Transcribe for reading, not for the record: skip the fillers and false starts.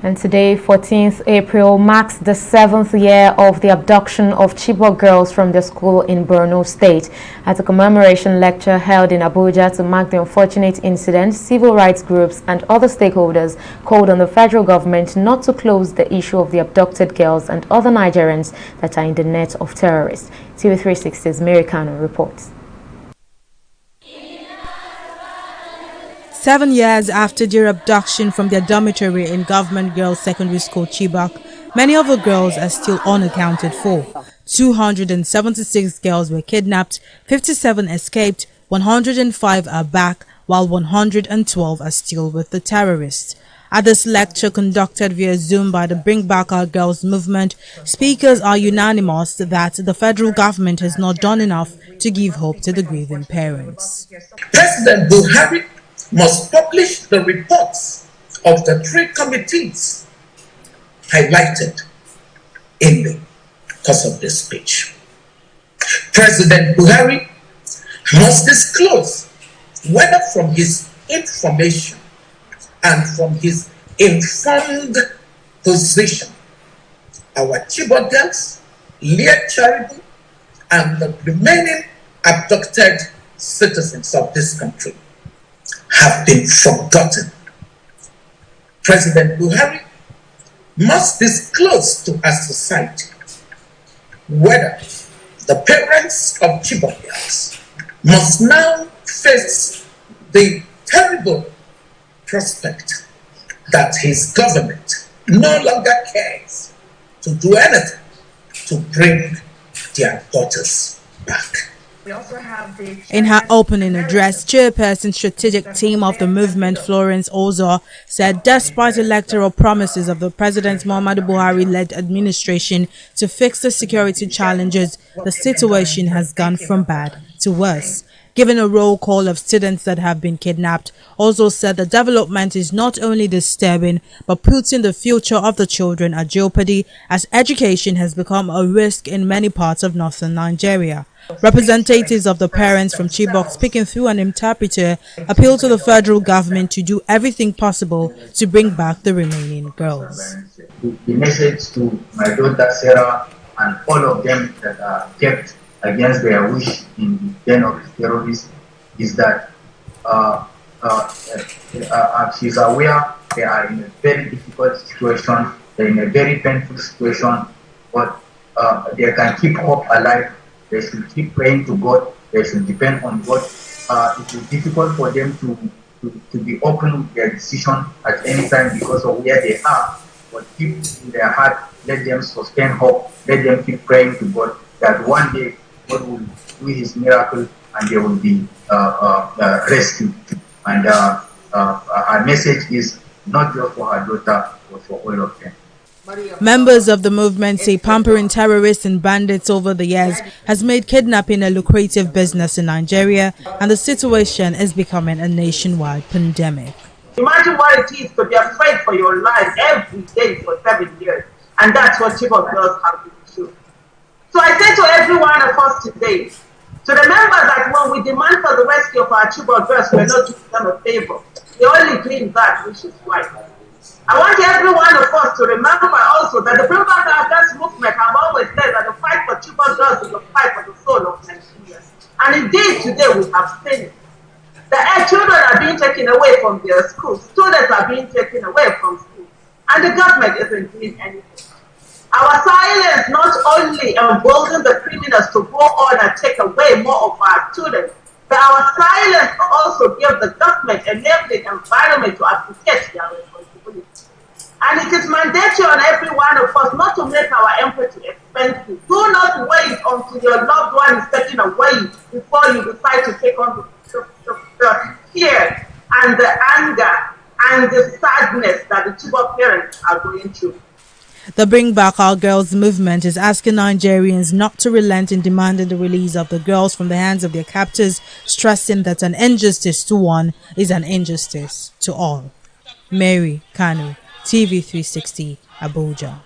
And today, 14th April, marks the 7th year of the abduction of Chibok girls from their school in Borno State. At a commemoration lecture held in Abuja to mark the unfortunate incident, civil rights groups and other stakeholders called on the federal government not to close the issue of the abducted girls and other Nigerians that are in the net of terrorists. TV360's Mary Kano reports. 7 years after their abduction from their dormitory in Government Girls Secondary School Chibok, many of the girls are still unaccounted for. 276 girls were kidnapped, 57 escaped, 105 are back, while 112 are still with the terrorists. At this lecture conducted via Zoom by the Bring Back Our Girls movement, speakers are unanimous that the federal government has not done enough to give hope to the grieving parents. President Buhari must publish the reports of the 3 committees highlighted in the course of this speech. President Buhari must disclose whether from his information and from his informed position, our Chibok girls, Leah Charibu, and the remaining abducted citizens of this country have been forgotten. President Buhari must disclose to our society whether the parents of Chibok girls must now face the terrible prospect that his government no longer cares to do anything to bring their daughters back. In her opening address, Chairperson Strategic Team of the movement, Florence Ozo, said despite electoral promises of the President Muhammadu Buhari-led administration to fix the security challenges, the situation has gone from bad to worse. Given a roll call of students that have been kidnapped, Ozo said the development is not only disturbing but putting the future of the children at jeopardy as education has become a risk in many parts of northern Nigeria. Representatives of the parents from Chibok, speaking through an interpreter, appealed to the federal government to do everything possible to bring back the remaining girls. The message to my daughter Sarah and all of them that are kept against their wish in the den of the terrorists is that she's aware they are in a very difficult situation, they're in a very painful situation, but they can keep hope alive. They should keep praying to God. They should depend on God. It is difficult for them to be open with their decision at any time because of where they are. But keep in their heart, let them sustain hope. Let them keep praying to God that one day God will do His miracle and they will be rescued. And our message is not just for her daughter, but for all of them. Members of the movement say pampering terrorists and bandits over the years has made kidnapping a lucrative business in Nigeria, and the situation is becoming a nationwide pandemic. Imagine what it is to be afraid for your life every day for 7 years, and that's what Chibok girls have been through. So I say to every one of us today, to remember that when we demand for the rescue of our Chibok girls, we're not doing them a favor. We're only doing that which is right. I want every one of us to remember also that the Bring Back Our Girls movement have always said that the fight for Chibok girls is the fight for the soul of Nigeria. And indeed today we have seen it. The children are being taken away from their schools, students are being taken away from school, and the government isn't doing anything. Our silence not only emboldens the criminals to go on and take away more of our students, but our silence also gives the government a enabling environment to advocate their responsibility. And it is mandatory on every one of us not to make our empathy expensive. Do not wait until your loved one is taken away before you decide to take on the fear and the anger and the sadness that the Chibok parents are going through. The Bring Back Our Girls movement is asking Nigerians not to relent in demanding the release of the girls from the hands of their captors, stressing that an injustice to one is an injustice to all. Mary Kano, TV360, Abuja.